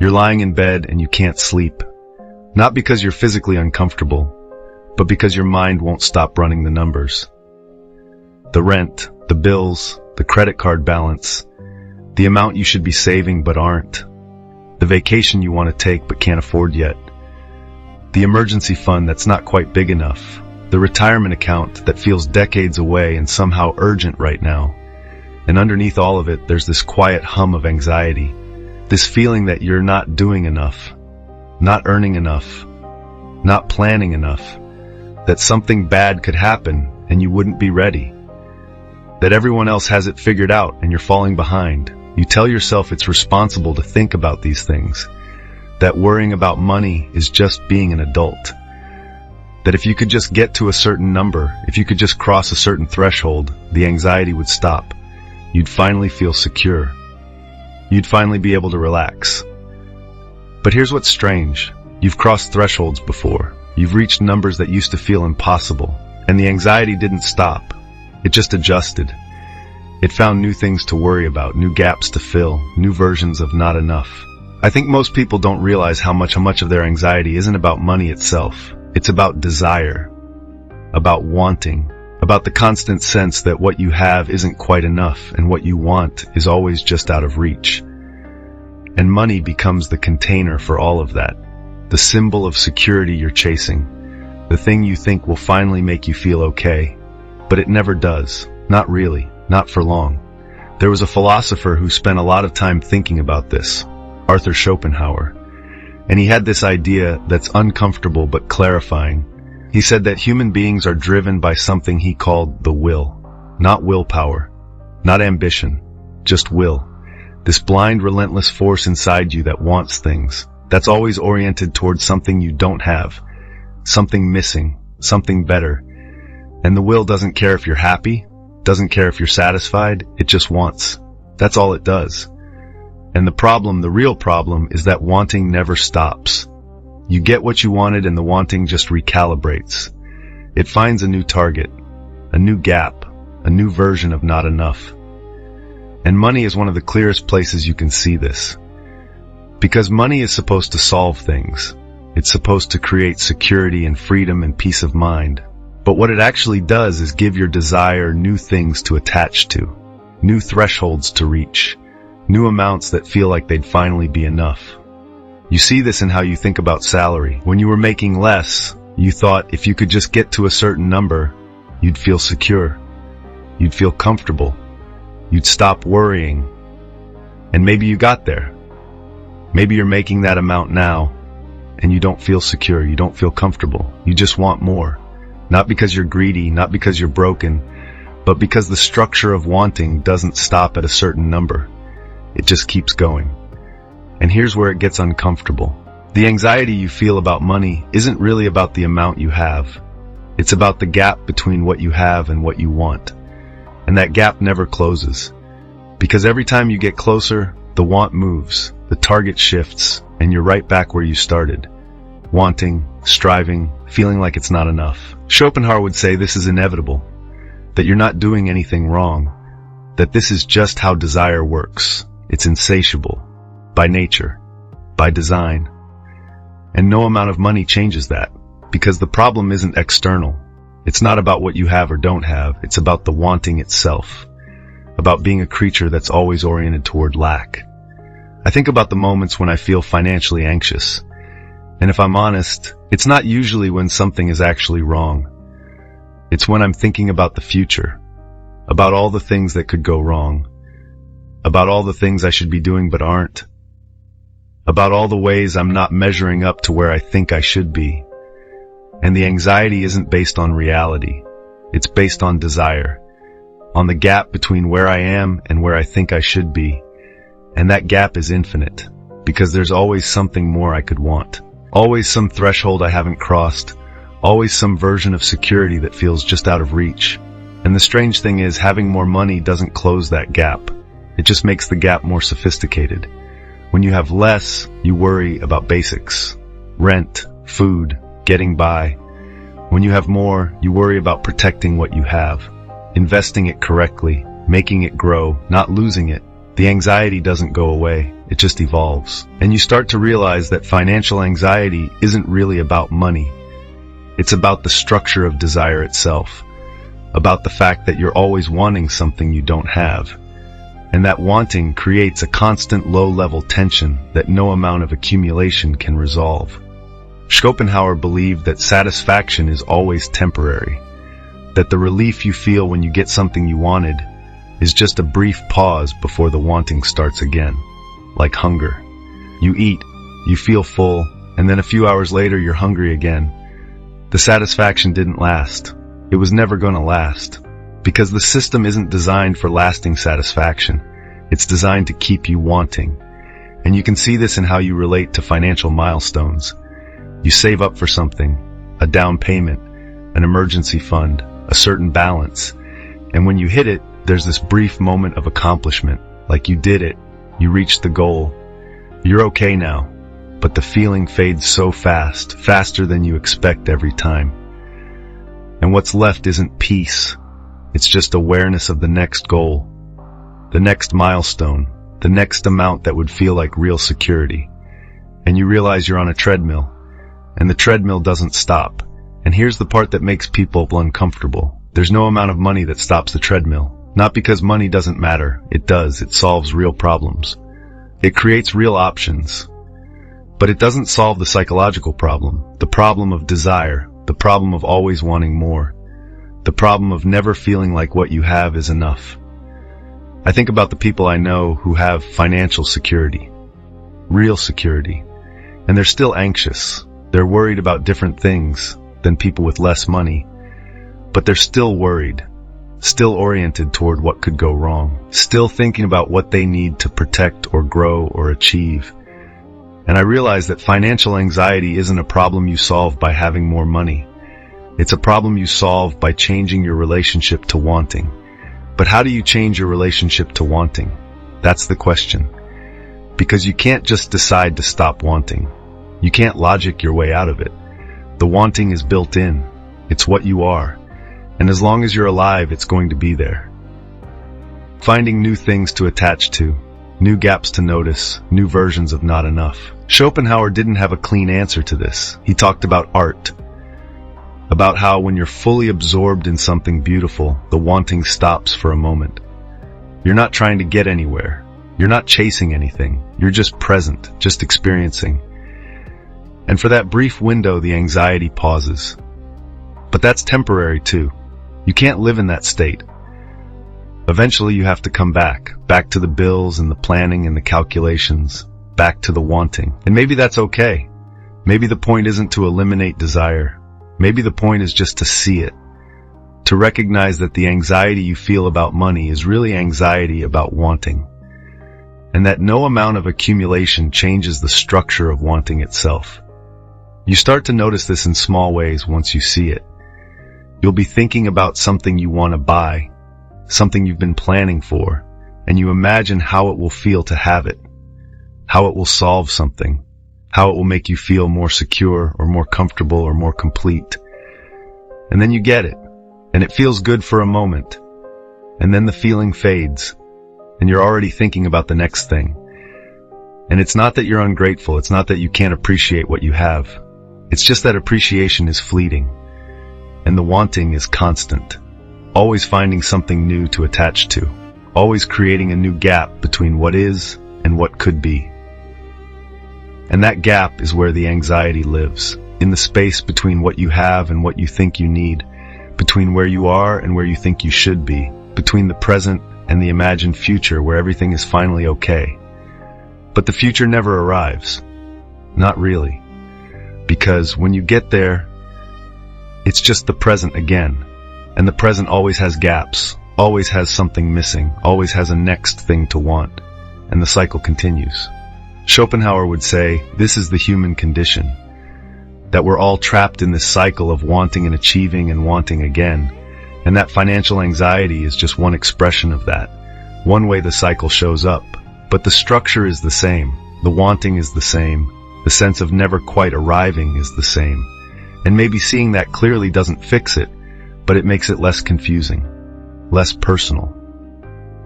You're lying in bed and you can't sleep. Not because you're physically uncomfortable, but because your mind won't stop running the numbers. The rent, the bills, the credit card balance, the amount you should be saving but aren't, the vacation you want to take but can't afford yet, the emergency fund that's not quite big enough, the retirement account that feels decades away and somehow urgent right now. And underneath all of it, there's this quiet hum of anxiety, this feeling that you're not doing enough, not earning enough, not planning enough, that something bad could happen and you wouldn't be ready, that everyone else has it figured out and you're falling behind. You tell yourself it's responsible to think about these things, that worrying about money is just being an adult, that if you could just get to a certain number, if you could just cross a certain threshold, the anxiety would stop. You'd finally feel secure. You'd finally be able to relax. But here's what's strange. You've crossed thresholds before. You've reached numbers that used to feel impossible. And the anxiety didn't stop. It just adjusted. It found new things to worry about, new gaps to fill, new versions of not enough. I think most people don't realize how much of their anxiety isn't about money itself. It's about desire, about wanting, about the constant sense that what you have isn't quite enough and what you want is always just out of reach. And money becomes the container for all of that, the symbol of security you're chasing, the thing you think will finally make you feel okay. But it never does. Not really. Not for long. There was a philosopher who spent a lot of time thinking about this, Arthur Schopenhauer, and he had this idea that's uncomfortable but clarifying. He said that human beings are driven by something he called the will. Not willpower, not ambition, just will. This blind, relentless force inside you that wants things, that's always oriented towards something you don't have, something missing, something better. And the will doesn't care if you're happy, doesn't care if you're satisfied, it just wants. That's all it does. And the real problem, is that wanting never stops. You get what you wanted and the wanting just recalibrates. It finds a new target, a new gap, a new version of not enough. And money is one of the clearest places you can see this. Because money is supposed to solve things. It's supposed to create security and freedom and peace of mind. But what it actually does is give your desire new things to attach to, new thresholds to reach, new amounts that feel like they'd finally be enough. You see this in how you think about salary. When you were making less, you thought if you could just get to a certain number, you'd feel secure. You'd feel comfortable. You'd stop worrying. And maybe you got there. Maybe you're making that amount now, and you don't feel secure, you don't feel comfortable. You just want more. Not because you're greedy, not because you're broken, but because the structure of wanting doesn't stop at a certain number. It just keeps going. And here's where it gets uncomfortable. The anxiety you feel about money isn't really about the amount you have. It's about the gap between what you have and what you want. And that gap never closes. Because every time you get closer, the want moves, the target shifts, and you're right back where you started. Wanting, striving, feeling like it's not enough. Schopenhauer would say this is inevitable, that you're not doing anything wrong, that this is just how desire works. It's insatiable, by nature, by design. And no amount of money changes that, because the problem isn't external. It's not about what you have or don't have, it's about the wanting itself, about being a creature that's always oriented toward lack. I think about the moments when I feel financially anxious. And if I'm honest, it's not usually when something is actually wrong. It's when I'm thinking about the future, about all the things that could go wrong, about all the things I should be doing but aren't, about all the ways I'm not measuring up to where I think I should be. And the anxiety isn't based on reality. It's based on desire, on the gap between where I am and where I think I should be. And that gap is infinite, because there's always something more I could want. Always some threshold I haven't crossed, always some version of security that feels just out of reach. And the strange thing is, having more money doesn't close that gap. It just makes the gap more sophisticated. When you have less, you worry about basics. Rent, food, getting by. When you have more, you worry about protecting what you have, investing it correctly, making it grow, not losing it. The anxiety doesn't go away, it just evolves. And you start to realize that financial anxiety isn't really about money. It's about the structure of desire itself, about the fact that you're always wanting something you don't have. And that wanting creates a constant low-level tension that no amount of accumulation can resolve. Schopenhauer believed that satisfaction is always temporary, that the relief you feel when you get something you wanted is just a brief pause before the wanting starts again, like hunger. You eat, you feel full, and then a few hours later you're hungry again. The satisfaction didn't last. It was never going to last, because the system isn't designed for lasting satisfaction. It's designed to keep you wanting. And you can see this in how you relate to financial milestones. You save up for something, a down payment, an emergency fund, a certain balance, and when you hit it, there's this brief moment of accomplishment, like you did it, you reached the goal. You're okay now, but the feeling fades so fast, faster than you expect every time. And what's left isn't peace, it's just awareness of the next goal, the next milestone, the next amount that would feel like real security. And you realize you're on a treadmill, and the treadmill doesn't stop. And here's the part that makes people uncomfortable. There's no amount of money that stops the treadmill. Not because money doesn't matter. It does. It solves real problems. It creates real options. But it doesn't solve the psychological problem, the problem of desire, the problem of always wanting more, the problem of never feeling like what you have is enough. I think about the people I know who have financial security, real security, and they're still anxious. They're worried about different things than people with less money, but they're still worried, still oriented toward what could go wrong, still thinking about what they need to protect or grow or achieve. And I realize that financial anxiety isn't a problem you solve by having more money. It's a problem you solve by changing your relationship to wanting. But how do you change your relationship to wanting? That's the question. Because you can't just decide to stop wanting. You can't logic your way out of it. The wanting is built in. It's what you are. And as long as you're alive, it's going to be there. Finding new things to attach to, new gaps to notice, new versions of not enough. Schopenhauer didn't have a clean answer to this. He talked about art, about how when you're fully absorbed in something beautiful, the wanting stops for a moment. You're not trying to get anywhere. You're not chasing anything. You're just present, just experiencing. And for that brief window, the anxiety pauses. But that's temporary too. You can't live in that state. Eventually you have to come back to the bills and the planning and the calculations, back to the wanting. And maybe that's okay. Maybe the point isn't to eliminate desire. Maybe the point is just to see it, to recognize that the anxiety you feel about money is really anxiety about wanting, and that no amount of accumulation changes the structure of wanting itself. You start to notice this in small ways once you see it. You'll be thinking about something you want to buy, something you've been planning for, and you imagine how it will feel to have it, how it will solve something, how it will make you feel more secure or more comfortable or more complete. And then you get it, and it feels good for a moment, and then the feeling fades, and you're already thinking about the next thing. And it's not that you're ungrateful, it's not that you can't appreciate what you have. It's just that appreciation is fleeting, and the wanting is constant, always finding something new to attach to, always creating a new gap between what is and what could be. And that gap is where the anxiety lives, in the space between what you have and what you think you need, between where you are and where you think you should be, between the present and the imagined future where everything is finally okay. But the future never arrives. Not really. Because when you get there, it's just the present again. And the present always has gaps, always has something missing, always has a next thing to want. And the cycle continues. Schopenhauer would say, this is the human condition, that we're all trapped in this cycle of wanting and achieving and wanting again, and that financial anxiety is just one expression of that, one way the cycle shows up. But the structure is the same, the wanting is the same, the sense of never quite arriving is the same, and maybe seeing that clearly doesn't fix it, but it makes it less confusing, less personal.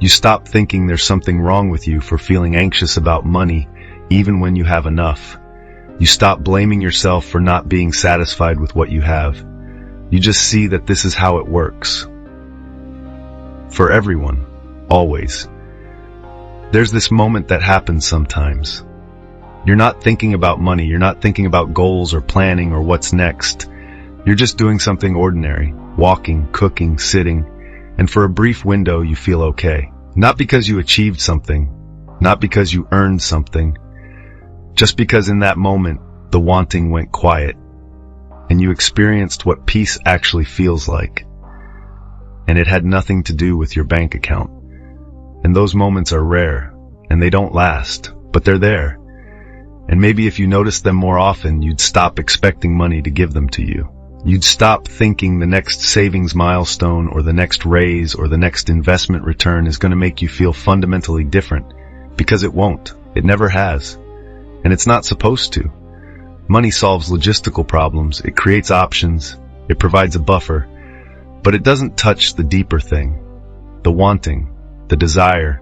You stop thinking there's something wrong with you for feeling anxious about money, even when you have enough. You stop blaming yourself for not being satisfied with what you have. You just see that this is how it works. For everyone, always. There's this moment that happens sometimes. You're not thinking about money, you're not thinking about goals or planning or what's next. You're just doing something ordinary, walking, cooking, sitting, and for a brief window you feel okay. Not because you achieved something, not because you earned something, just because in that moment the wanting went quiet, and you experienced what peace actually feels like. And it had nothing to do with your bank account. And those moments are rare, and they don't last, but they're there. And maybe if you noticed them more often, you'd stop expecting money to give them to you. You'd stop thinking the next savings milestone or the next raise or the next investment return is going to make you feel fundamentally different, because it won't. It never has. And it's not supposed to. Money solves logistical problems, it creates options, it provides a buffer, but it doesn't touch the deeper thing, the wanting, the desire,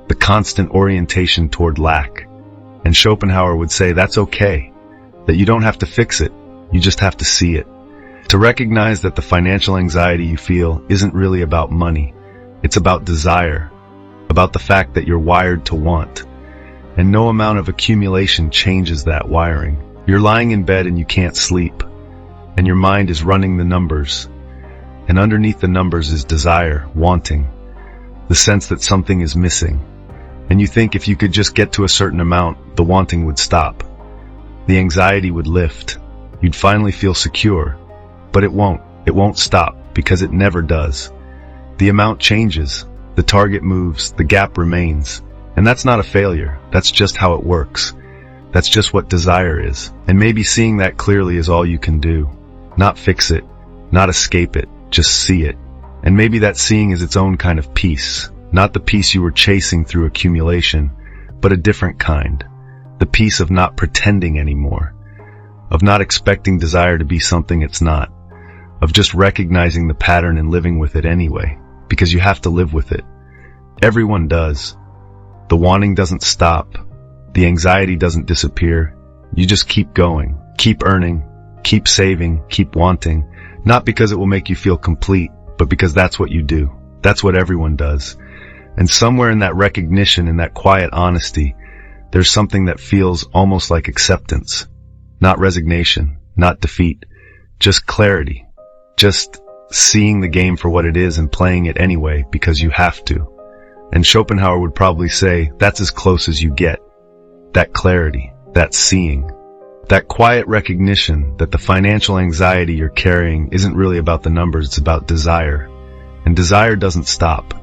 the constant orientation toward lack. And Schopenhauer would say that's okay, that you don't have to fix it, you just have to see it. To recognize that the financial anxiety you feel isn't really about money, it's about desire, about the fact that you're wired to want. And no amount of accumulation changes that wiring. You're lying in bed and you can't sleep, and your mind is running the numbers. And underneath the numbers is desire, wanting, the sense that something is missing. And you think if you could just get to a certain amount, the wanting would stop. The anxiety would lift. You'd finally feel secure. But it won't. It won't stop, because it never does. The amount changes. The target moves. The gap remains. And that's not a failure. That's just how it works. That's just what desire is. And maybe seeing that clearly is all you can do. Not fix it. Not escape it. Just see it. And maybe that seeing is its own kind of peace. Not the peace you were chasing through accumulation, but a different kind. The peace of not pretending anymore. Of not expecting desire to be something it's not. Of just recognizing the pattern and living with it anyway, because you have to live with it. Everyone does. The wanting doesn't stop. The anxiety doesn't disappear. You just keep going, keep earning, keep saving, keep wanting, not because it will make you feel complete, but because that's what you do. That's what everyone does. And somewhere in that recognition, in that quiet honesty, there's something that feels almost like acceptance. Not resignation, not defeat, just clarity. Just seeing the game for what it is and playing it anyway because you have to. And Schopenhauer would probably say that's as close as you get. That clarity, that seeing, that quiet recognition that the financial anxiety you're carrying isn't really about the numbers, it's about desire. And desire doesn't stop.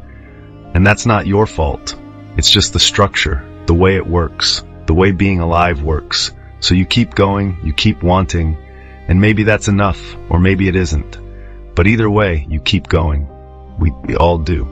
And that's not your fault. It's just the structure, the way it works, the way being alive works. So you keep going, you keep wanting, and maybe that's enough, or maybe it isn't. But either way, you keep going. We all do.